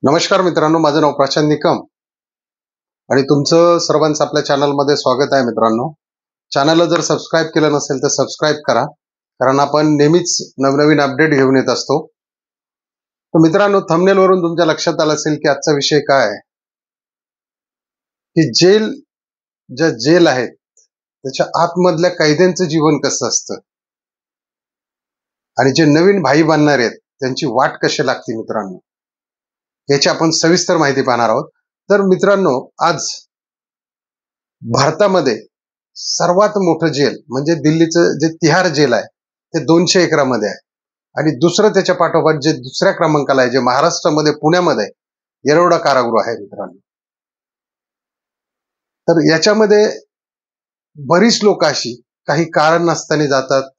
नमस्कार मित्रांनो, माझं नाव प्रशांत निकम आणि तुमचं सर्वांचं आपल्या चॅनलमध्ये स्वागत आहे. मित्रांनो, चॅनलला जर सबस्क्राईब केलं नसेल तर सबस्क्राईब करा, कारण आपण नेहमीच नवनवीन अपडेट घेऊन येत असतो. तर मित्रांनो, थंबनेलवरून तुमच्या लक्षात आलं असेल की आजचा विषय काय आहे, की जेल आहेत त्याच्या आतमधल्या कैद्यांचं जीवन कसं असतं आणि जे नवीन भाई बनणार आहेत त्यांची वाट कशी लागते. मित्रांनो, याची आपण सविस्तर माहिती पाहणार आहोत. तर मित्रांनो, आज भारतामध्ये सर्वात मोठं जेल म्हणजे दिल्लीचं जे तिहार जेल आहे ते 200 एकरामध्ये आहे. आणि दुसरं त्याच्या पाठोपाठ जे दुसऱ्या क्रमांकाला आहे, जे महाराष्ट्रामध्ये पुण्यामध्ये येरवडा कारागृह आहे. मित्रांनो, तर याच्यामध्ये बरीच लोक अशी काही कारण नसताना जातात,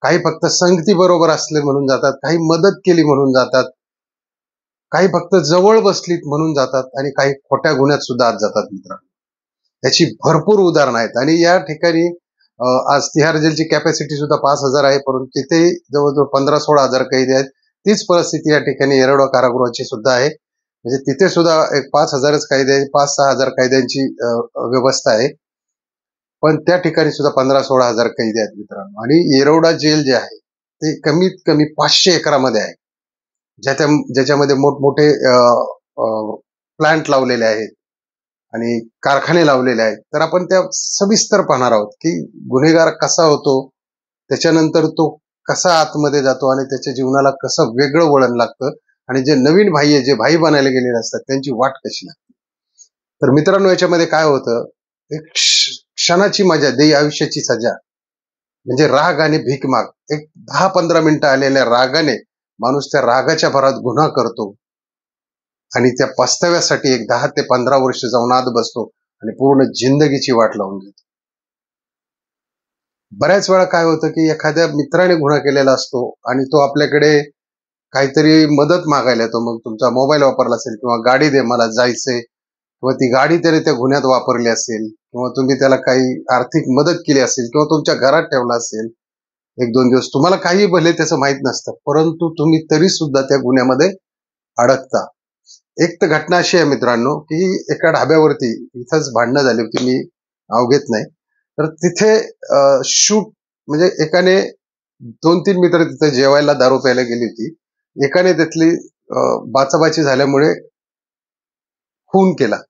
काही फक्त संगती बरोबर असले म्हणून जातात, काही मदत केली म्हणून जातात, काही फक्त जवळ बसलीत म्हणून जातात आणि काही खोट्या गुन्ह्यात सुद्धा आत जातात. मित्रांनो, याची भरपूर उदाहरणं आहेत. आणि या ठिकाणी आज तिहार जेलची कॅपॅसिटी सुद्धा 5,000 आहे, परंतु तिथे जवळजवळ 15-16 हजार कैदी आहेत. तीच परिस्थिती या ठिकाणी येरवडा कारागृहाची सुद्धा आहे. म्हणजे तिथे सुद्धा एक 5,000च कैदी आहे, 5-6 हजार कैद्यांची व्यवस्था आहे, पण त्या ठिकाणी सुद्धा 15-16 हजार कैदी आहेत. मित्रांनो, आणि येरवडा जेल जे आहे ते कमीत कमी 500 एकरामध्ये आहे, ज्याच्यामध्ये मोठमोठे प्लांट लावलेले आहेत आणि कारखाने लावलेले आहेत. तर आपण त्या सविस्तर पाहणार आहोत की गुन्हेगार कसा होतो, त्याच्यानंतर तो कसा आतमध्ये जातो आणि त्याच्या जीवनाला कसं वेगळं वळण लागतं, आणि जे नवीन भाई आहे, जे भाई बनायला गेलेले असतात, त्यांची वाट कशी लागते. तर मित्रांनो, याच्यामध्ये काय होतं, एक क्षणाची मजा देई आयुष्याची सजा, म्हणजे राग आणि भीक माग. एक 10-15 मिनिटं आलेल्या रागाने माणूस त्या रागाच्या भरात गुन्हा करतो आणि त्या पस्ताव्यासाठी एक 10 ते 15 वर्ष जाऊन आत बसतो आणि पूर्ण जिंदगीची वाट लावून घेतो. बऱ्याच वेळा काय होतं की एखाद्या मित्राने गुन्हा केलेला असतो आणि तो आपल्याकडे काहीतरी मदत मागायला येतो. मग तुमचा मोबाईल वापरला असेल किंवा गाडी दे मला जायचंय, किंवा ती गाडी त्याने त्या गुन्ह्यात वापरली असेल, किंवा तुम्ही त्याला काही आर्थिक मदत केली असेल, किंवा तुमच्या घरात ठेवला असेल 1-2 दिवस, तुम्हाला काही भले त्याचं माहित नसतं, परंतु तुम्ही तरी सुद्धा त्या गुन्ह्यामध्ये अडकता. एक तर घटना अशी आहे मित्रांनो, की एका ढाब्यावरती इथंच भांडणं झाली होती, मी नाव घेत नाही. तर तिथे शूट म्हणजे एकाने 2-3 मित्र तिथे जेवायला दारू प्यायला गेली होती. एकाने त्यातली बाचाबाची झाल्यामुळे खून केला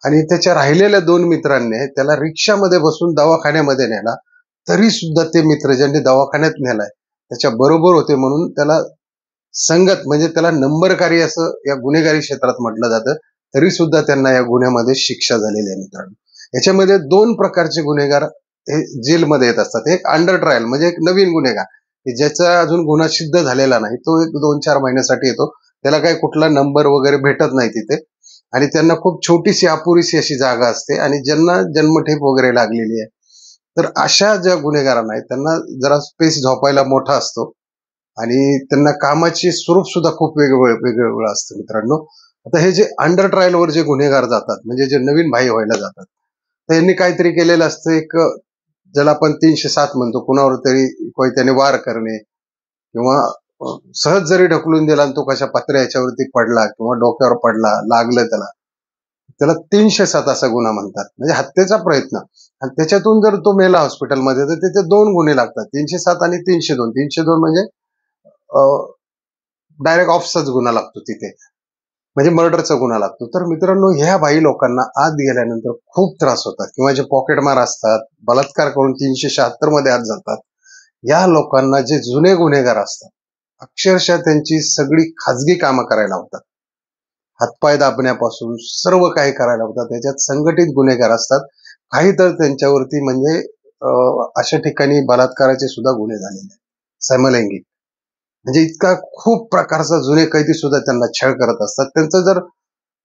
आणि त्याच्या राहिलेल्या 2 मित्रांनी त्याला रिक्षामध्ये बसून दवाखान्यामध्ये नेला. तरी सुद्धा ते मित्र ज्यांनी दवाखान्यात नेलाय त्याच्या बरोबर होते, म्हणून त्याला संगत म्हणजे त्याला नंबरकारी असं या गुन्हेगारी क्षेत्रात म्हटलं जातं. तरी सुद्धा त्यांना या गुन्ह्यामध्ये शिक्षा झालेली आहे. मित्रांनो, याच्यामध्ये 2 प्रकारचे गुन्हेगार हे जेलमध्ये येत असतात. एक अंडर ट्रायल म्हणजे एक नवीन गुन्हेगार, की ज्याचा अजून गुन्हा सिद्ध झालेला नाही, तो एक 2-4 महिन्यासाठी येतो. त्याला काही कुठला नंबर वगैरे भेटत नाही तिथे, आणि त्यांना खूप छोटीशी अपुरीशी अशी जागा असते, आणि ज्यांना जन्मठेप वगैरे लागलेली आहे, तर अशा ज्या गुन्हेगारांना आहेत त्यांना जरा स्पेस झोपायला मोठा असतो आणि त्यांना कामाचे स्वरूप सुद्धा खूप वेगवेगळं असतं. मित्रांनो, आता हे जे अंडर ट्रायलवर जे गुन्हेगार जातात, म्हणजे जे नवीन भाई व्हायला जातात, तर यांनी काहीतरी केलेलं असतं. एक ज्याला आपण 307 म्हणतो, कुणावर तरी त्याने वार करणे, किंवा सहज जरी ढकलून दिला आणि तो कशा पत्र्या याच्यावरती पडला किंवा डोक्यावर पडला, लागलं त्याला, त्याला 307 असा गुन्हा म्हणतात, म्हणजे हत्येचा प्रयत्न. आणि त्याच्यातून जर तो मेला हॉस्पिटलमध्ये, तर त्याचे 2 गुन्हे लागतात, 307 आणि 302. 302 म्हणजे डायरेक्ट ऑफचाच गुन्हा लागतो तिथे, म्हणजे मर्डरचा गुन्हा लागतो. तर मित्रांनो, ह्या बाई लोकांना आत गेल्यानंतर खूप त्रास होतात, किंवा जे पॉकेटमार असतात, बलात्कार करून 376 मध्ये आत जातात, या लोकांना जे जुने गुन्हेगार असतात अक्षरशः त्यांची सगळी खाजगी कामं करायला होतात, हातपाय दाबण्यापासून सर्व काही करायला होतात. त्याच्यात संघटित गुन्हेगार असतात. काही तर त्यांच्यावरती म्हणजे अशा ठिकाणी बलात्काराचे सुद्धा गुन्हे झालेले आहेत, समलैंगिक, म्हणजे इतका खूप प्रकारचा जुने कैदी सुद्धा त्यांना छळ करत असतात. त्यांचं जर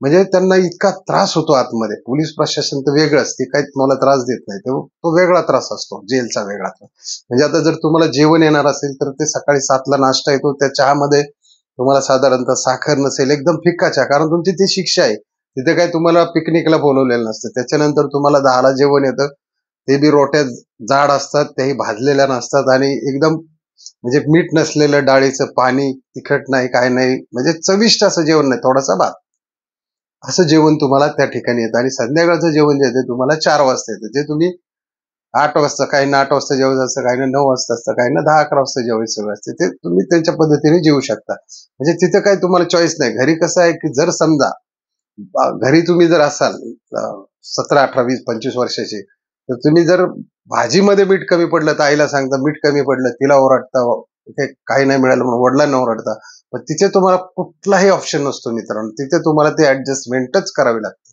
म्हणजे त्यांना इतका त्रास होतो आतमध्ये. पोलीस प्रशासन तर वेगळंच, ते काही तुम्हाला त्रास देत नाही, तो वेगळा त्रास असतो, जेलचा वेगळा त्रास. म्हणजे आता जर तुम्हाला जेवण येणार असेल तर ते सकाळी 7ला नाश्ता येतो, त्या चहामध्ये तुम्हाला साधारणतः साखर नसेल, एकदम फिक्का चहा, कारण तुमची ती शिक्षा आहे. तिथे काही तुम्हाला पिकनिकला बोलवलेलं नसतं. त्याच्यानंतर तुम्हाला 10ला जेवण येतं, ते बी रोट्या जाड असतात, त्याही भाजलेल्या नसतात, आणि एकदम म्हणजे मीठ नसलेलं डाळीचं पाणी, तिखट नाही, काय नाही, म्हणजे चविष्ट असं जेवण नाही, थोडासा भात, असं जेवण तुम्हाला त्या ठिकाणी येतं. आणि संध्याकाळचं जेवण जे आहे ते तुम्हाला 4 वाजता येतं, जे तुम्ही 8 वाजता, काही ना 8 वाजता जेवायचं असतं, काही ना 9 वाजता असतं, काही ना 10-11 वाजता जेवायची सवय असते, ते तुम्ही त्यांच्या पद्धतीने जेवू शकता. म्हणजे तिथं काही तुम्हाला चॉईस नाही. घरी कसं आहे की जर समजा घरी तुम्ही जर असाल 17, 18, 20, 25 वर्षाचे, तर तुम्ही जर भाजीमध्ये मीठ कमी पडलं तर आईला सांगता, मीठ कमी पडलं, तिला ओरडता, ते काही नाही मिळालं म्हणून वडिलांना ओरडता. पण तिथे तुम्हाला कुठलाही ऑप्शन नसतो मित्रांनो, तिथे तुम्हाला ते ऍडजस्टमेंटच करावी लागते.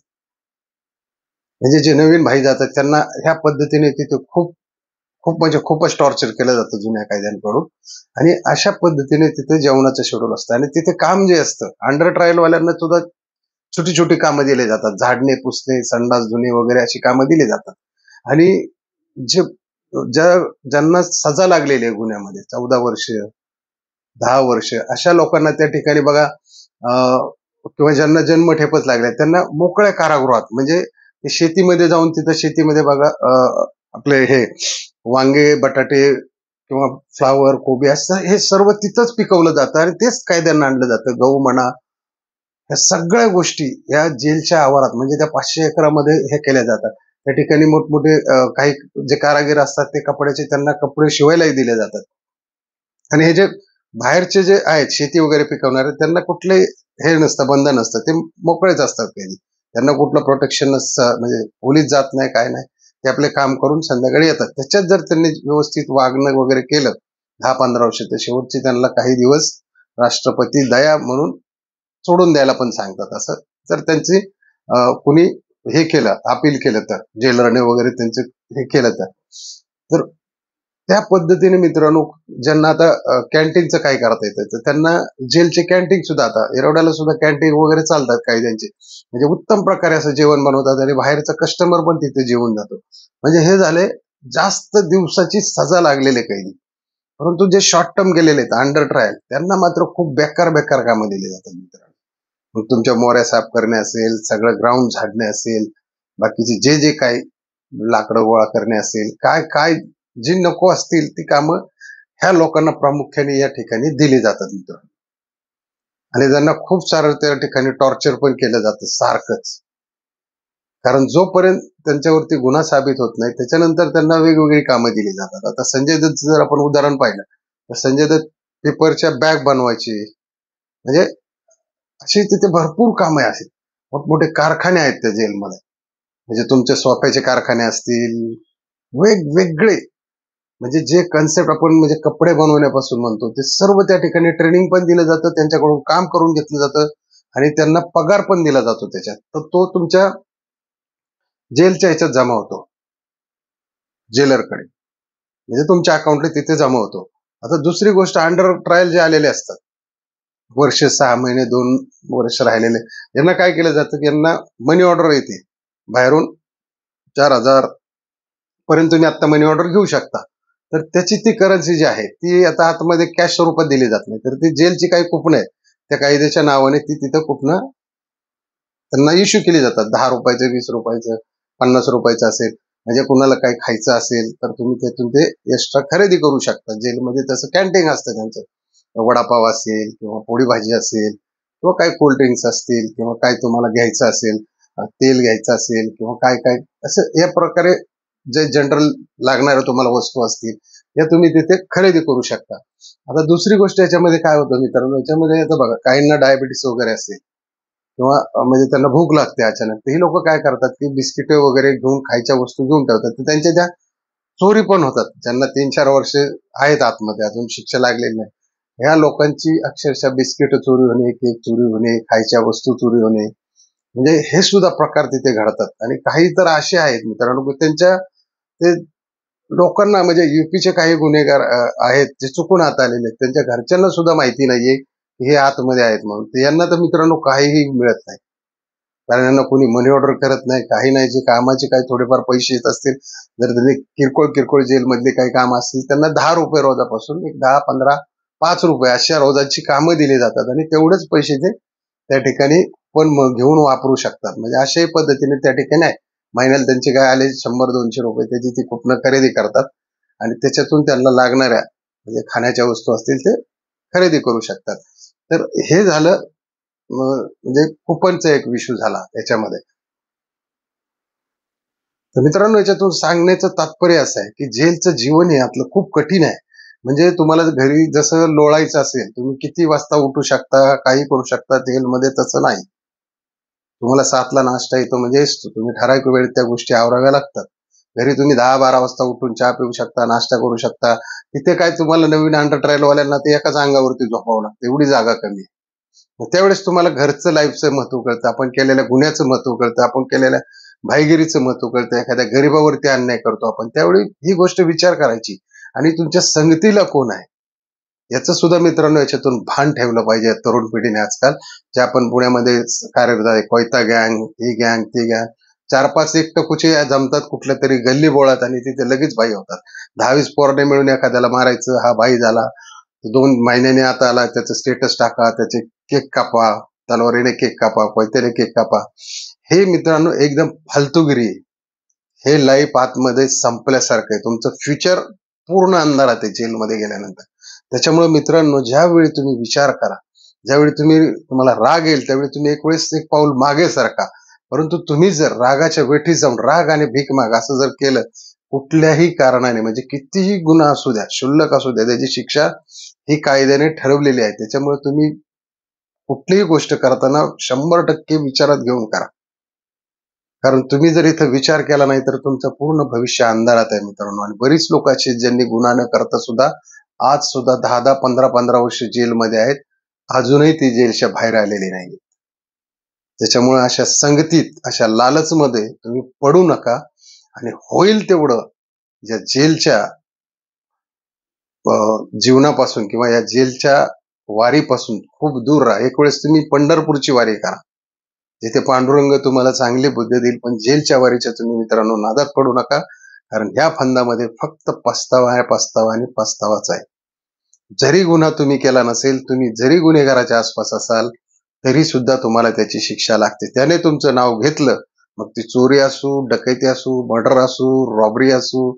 म्हणजे जे नवीन भाई जातात त्यांना ह्या पद्धतीने तिथे खूप खूप म्हणजे खूपच टॉर्चर केलं जातं जुन्या कायद्यांकडून. आणि अशा पद्धतीने तिथे जेवणाचं शेड्यूल असतं. आणि तिथे काम जे असतं, अंडर ट्रायल वाल्यांना सुद्धा छोटी छोटी कामं दिली जातात, झाडणे, पुसणे, संडास धुणे वगैरे अशी कामं दिली जातात. आणि जे ज्या ज्यांना सजा लागलेली आहे गुन्ह्यामध्ये 14 वर्ष, 10 वर्ष, अशा लोकांना त्या ठिकाणी बघा, किंवा ज्यांना जन्मठेपच लागल्या त्यांना मोकळ्या कारागृहात, म्हणजे ते शेतीमध्ये जाऊन तिथं शेतीमध्ये बघा, आपले हे वांगे, बटाटे किंवा फ्लावर, कोबी असं हे सर्व तिथंच पिकवलं जातं आणि तेच कायद्यांना आणलं जातं. गहू म्हणा, या सगळ्या गोष्टी या जेलच्या आवारात, म्हणजे त्या 500 एकरामध्ये हे केल्या जातात. त्या ठिकाणी मोठमोठे काही जे कारागीर असतात ते कपड्याचे, त्यांना कपडे शिवायलाही दिले जातात. आणि हे जे बाहेरचे जे आहेत शेती वगैरे पिकवणारे, त्यांना कुठले हे नसतं, बंधन नसतं, ते मोकळेच असतात कधी. त्यांना कुठलं प्रोटेक्शन नसतं, म्हणजे पोलीस जात नाही, काय नाही, ते आपले काम करून संध्याकाळी येतात. त्याच्यात जर त्यांनी व्यवस्थित वागणं वगैरे केलं 10-15 वर्ष, तर शेवटची त्यांना काही दिवस राष्ट्रपती दया म्हणून सोडून द्यायला पण सांगतात. असं जर त्यांची कुणी हे केलं, अपील केलं तर, जेलरने वगैरे त्यांचे हे केलं तर त्या पद्धतीने मित्रांनो, ज्यांना आता कॅन्टीनचं काय करता येतं, तर त्यांना जेलचे कॅन्टीन सुद्धा, आता एरवड्याला सुद्धा कॅन्टीन वगैरे चालतात काही त्यांचे, म्हणजे उत्तम प्रकारे असं जेवण बनवतात आणि बाहेरचा कस्टमर पण तिथे जेवून जातो. म्हणजे हे झाले जास्त दिवसाची सजा लागलेले कैदी. परंतु जे शॉर्ट टर्म गेलेले आहेत अंडर ट्रायल, त्यांना मात्र खूप बेकार बेकार कामं दिली जातात मित्रांनो. मग तुमच्या मोऱ्या साफ करणे असेल, सगळं ग्राउंड झाडणे असेल, बाकीचे जे जे काही लाकडं गोळा करणे असेल, काय काय जी नको असतील ती कामं ह्या लोकांना प्रामुख्याने या ठिकाणी दिली जातात मित्रांनो. आणि त्यांना खूप सारं त्या ठिकाणी टॉर्चर पण केलं जातं सारखंच. कारण जोपर्यंत त्यांच्यावरती गुन्हा साबित होत नाही, त्याच्यानंतर त्यांना वेगवेगळी कामं दिली जातात. आता संजय दत्तचं जर आपण उदाहरण पाहिलं, तर संजय दत्त पेपरच्या बॅग बनवायची, म्हणजे अशी तिथे भरपूर कामं आहेत. मोठमोठे कारखाने आहेत त्या जेलमध्ये. म्हणजे तुमचे सोफ्याचे कारखाने असतील, वेगवेगळे, म्हणजे जे कन्सेप्ट आपण म्हणजे कपडे बनवण्यापासून म्हणतो, ते सर्व त्या ठिकाणी ट्रेनिंग पण दिलं जातं, त्यांच्याकडून काम करून घेतलं जातं आणि त्यांना पगार पण दिला जातो त्याच्यात. तर तो तुमच्या जेलच्या ह्याच्यात जमा होतो, जेलरकडे. म्हणजे तुमच्या अकाउंटला तिथे जमा होतो. आता दुसरी गोष्ट, अंडर ट्रायल जे आलेले असतात, वर्ष, 6 महिने, 2 वर्ष राहिलेले, यांना काय केलं जातं की यांना मनी ऑर्डर येते बाहेरून, 4,000 पर्यंत तुम्ही आता मनी ऑर्डर घेऊ शकता. तर त्याची ती करन्सी जी आहे ती आता आतमध्ये कॅश स्वरूपात दिली जात नाही, तर ती जेलची काही कुपन आहे, त्या कायद्याच्या नावाने ती तिथं कुपनं त्यांना इश्यू केली जातात. 10 रुपयाचं, 20 रुपयाचं, 50 रुपयाचं असेल. म्हणजे कुणाला काही खायचं असेल तर तुम्ही त्यातून ते एक्स्ट्रा खरेदी करू शकता. जेलमध्ये तसं कॅन्टीन असतं त्यांचं. वडापाव असेल किंवा पोळी भाजी असेल किंवा काही कोल्ड्रिंक्स असतील किंवा काय तुम्हाला घ्यायचं असेल, तेल घ्यायचं असेल किंवा काय काय, असं या प्रकारे जे जनरल लागणाऱ्या तुम्हाला वस्तू असतील, या तुम्ही तिथे खरेदी करू शकता. आता दुसरी गोष्ट याच्यामध्ये काय होतं मित्रांनो, याच्यामध्ये आता बघा, काहींना डायबिटीस वगैरे असेल किंवा म्हणजे त्यांना भूक लागते अचानक, तर ही लोक काय करतात की बिस्किटे वगैरे घेऊन, खायच्या वस्तू घेऊन ठेवतात, तर त्यांच्या त्या चोरी पण होतात. ज्यांना 3-4 वर्ष आहेत आतमध्ये, अजून शिक्षा लागलेली नाही, ह्या लोकांची अक्षरशः बिस्किट चोरी होणे, केक चोरी होणे, खायच्या वस्तू चोरी होणे, म्हणजे हे सुद्धा प्रकार तिथे घडतात. आणि काही तर असे आहेत मित्रांनो की त्यांच्या ते लोकांना, म्हणजे युपीचे काही गुन्हेगार आहेत जे चुकून आत आलेले आहेत, त्यांच्या घरच्यांना सुद्धा माहिती नाहीये की हे आतमध्ये आहेत म्हणून. तर यांना तर मित्रांनो काहीही मिळत नाही, कारण यांना कोणी मनी ऑर्डर करत नाही, काही नाही. जे कामाचे काही थोडेफार पैसे येत असतील, जर त्यांनी किरकोळ किरकोळ जेलमधले काही काम असतील, त्यांना 10 रुपये रोजापासून एक 10-15, 5 रुपये अशा रोजाची कामं दिली जातात आणि तेवढेच पैसे ते त्या ठिकाणी पण घेऊन वापरू शकतात. म्हणजे अशाही पद्धतीने त्या ठिकाणी आहे. महिन्याला त्यांचे काय आले 100-200 रुपये, त्याची ती कुठनं खरेदी करतात आणि त्याच्यातून त्यांना लागणाऱ्या म्हणजे खाण्याच्या वस्तू असतील ते खरेदी करू शकतात. तर हे झालं म्हणजे कुपनचा एक इश्यू झाला त्याच्यामध्ये. तर मित्रांनो, याच्यातून सांगण्याचं तात्पर्य असं आहे की जेलचं जीवन हे आपलं खूप कठीण आहे. म्हणजे तुम्हाला घरी जसं लोळायचं असेल, तुम्ही किती वाजता उठू शकता, काही करू शकता. जेलमध्ये तसं नाही. तुम्हाला 7ला नाश्ता येतो म्हणजे तुम्ही ठराविक वेळेत त्या गोष्टी आवराव्या लागतात. घरी तुम्ही 10-12 वाजता उठून चहा पिऊ शकता, नाश्ता करू शकता. तिथे काय तुम्हाला नवीन अंडर ट्रायलवाल्यांना ते एकाच अंगावरती झोपावं लागतं, एवढी जागा कमी आहे. मग त्यावेळेस तुम्हाला घरचं लाईफचं महत्व कळतं, आपण केलेल्या गुन्ह्याचं महत्व कळतं, आपण केलेल्या भाईगिरीचं महत्व कळतं, एखाद्या गरीबावरती अन्याय करतो आपण, त्यावेळी ही गोष्ट विचार करायची. आणि तुमच्या संगतीला कोण आहे याचं सुद्धा मित्रांनो याच्यातून भान ठेवलं पाहिजे तरुण पिढीने आजकाल. जे आपण पुण्यामध्ये कार्यरत आहे, कोयता गँग, ही गँग, ती गँग, 4-5 एकटकुचे जमतात कुठल्या तरी गल्ली बोळात आणि तिथे लगेच भाई होतात. 10-20 पोरणे मिळून एखाद्याला मारायचं, हा भाई झाला. 2 महिन्याने आता आला, त्याचं स्टेटस टाका, त्याचे केक कापा, तलवारीने केक कापा, कोयत्याने केक कापा. हे मित्रांनो एकदम फालतूगिरी आहे. हे लाईफ आतमध्ये संपल्यासारखं आहे. तुमचं फ्युचर पूर्ण अंधारात आहे जेलमध्ये गेल्यानंतर. त्याच्यामुळे मित्रांनो, ज्यावेळी तुम्ही विचार करा, ज्यावेळी तुम्हाला राग येईल, त्यावेळी तुम्ही एक वेळेस एक पाऊल मागे सरका. परंतु तुम्ही जर रागाच्या वेठीस जाऊन राग आणि भीक माग असं जर केलं, कुठल्याही कारणाने म्हणजे कितीही गुन्हा असू द्या, क्षुल्लक असू द्या, त्याची शिक्षा ही कायद्याने ठरवलेली आहे. त्याच्यामुळे तुम्ही कुठलीही गोष्ट करताना 100% विचारात घेऊन करा. कारण तुम्ही जर इथं विचार केला नाही तर तुमचं पूर्ण भविष्य अंधारात आहे मित्रांनो. आणि बरीच लोक अशी ज्यांनी गुन्हा न करता सुद्धा आज सुद्धा 10-10, 15-15 वर्ष जेलमध्ये आहेत. अजूनही ती जेलच्या बाहेर आलेली नाही. त्याच्यामुळे अशा संगतीत, अशा लालचमध्ये तुम्ही पडू नका. आणि होईल तेवढं या जेलच्या जीवनापासून किंवा या जेलच्या वारीपासून खूप दूर राहा. एक वेळेस तुम्ही पंढरपूरची वारी करा, जिथे पांडुरंग तुम्हाला चांगली बुद्धी देईल. पण जेलच्या वारीच्या तुम्ही मित्रांनो नादात पडू नका. कारण ह्या फंदामध्ये फक्त पस्तावा आहे, पस्तावा आणि पस्तावाच आहे. जरी गुन्हा तुम्ही केला नसेल, तुम्ही जरी गुन्हेगाराच्या आसपास असाल, तरी सुद्धा तुम्हाला त्याची शिक्षा लागते. त्याने तुमचं नाव घेतलं, मग ती चोरी असू, डकैती असू, मर्डर असू, रॉबरी असू,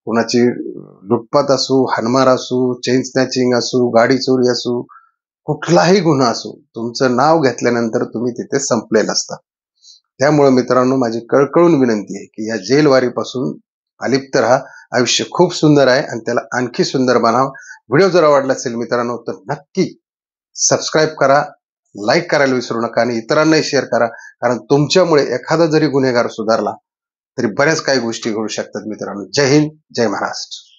कुणाची लुटपात असू, हाणमार असू, चेन स्नॅचिंग असू, गाडी चोरी असू, कुठलाही गुन्हा असो, तुमचं नाव घेतल्यानंतर तुम्ही तिथे संपलेलं असता. त्यामुळे मित्रांनो, माझी कळकळून विनंती आहे की या जेलवारीपासून अलिप्त राहा. आयुष्य खूप सुंदर आहे आणि त्याला आणखी सुंदर बनावा. व्हिडिओ जर आवडला असेल मित्रांनो तर नक्की सबस्क्राईब करा, लाईक करायला विसरू नका आणि इतरांनाही शेअर करा. कारण तुमच्यामुळे एखादा जरी गुन्हेगार सुधारला तरी बऱ्याच काही गोष्टी घडू शकतात मित्रांनो. जय हिंद, जय महाराष्ट्र.